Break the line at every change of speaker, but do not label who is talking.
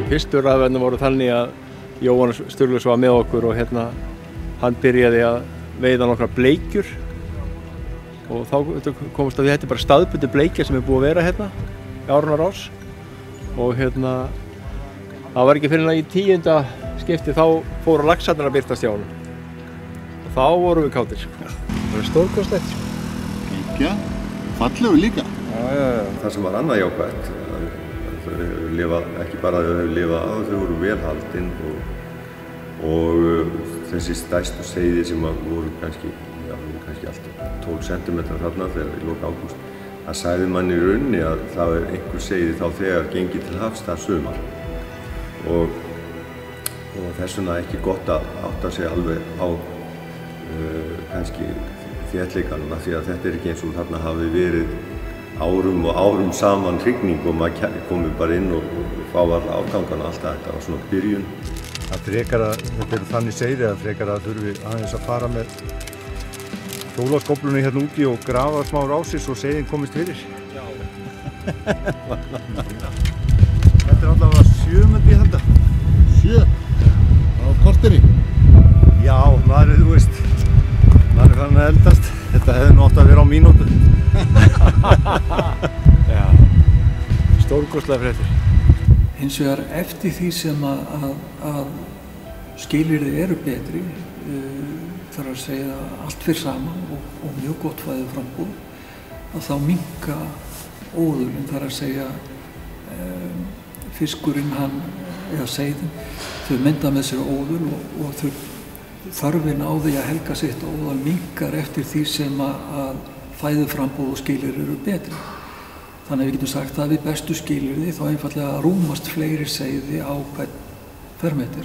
Fyrstu rafverðina voru þannig að Jóhannes Sturluson var með okkur og hann byrjaði að veiða nokkrar bleikjur og þá komst að þetta bara staðbundin bleikja sem búið að vera í áranna rás og það var ekki fyrir en í 10. skipti þá fóru laxarnir að birtast hjá honum og þá vorum við kátir. Það var stórkostlegt.
Gekja, fallegur líka.
Já. Það sem var annað jákvætt, þau hefur lifað, ekki bara þau hefur lifað á, þau voru vel haldin og þessi stærstu seiði sem voru kannski alltaf 12 cm þarna þegar í lok ágúst, það sagði manni í rauninni að það einhver seiði þá þegar gengið til hafs það sumar og þess vegna ekki gott að átta sig alveg á kannski þéttleikanum af því að þetta ekki eins og þarna hafi verið árum og árum saman hrygning og maður komi bara inn og fá alla afgangana alltaf þetta á svona byrjun.
Það frekar að þetta eru þannig seiði að frekar að þurfi aðeins að fara með hjólaskóflunni úti og grafa smá rási svo seiðin komist fyrir.
Já. Þetta allavega 7. þetta. 7? Á korteri?
Já, maður er fann að eldast. Þetta hefði nú átt að vera á mínútu.
Já, stórkostlega fréttir.
Hins vegar eftir því sem að skilyrði eru betri, þarf að segja allt fyrir saman og mjög gott fæðuframboð, að þá minnka óðulinn, þarf að segja fiskurinn eða seiðin, þau mynda með sér óðul og þörfin á því að helga sitt óðal minnkar eftir því sem að fæðuframboð og skilyrði eru betri. Þannig að við getum sagt að við bestu skilyrði þá einfaldlega rúmast fleiri seiði á hvern fermetra.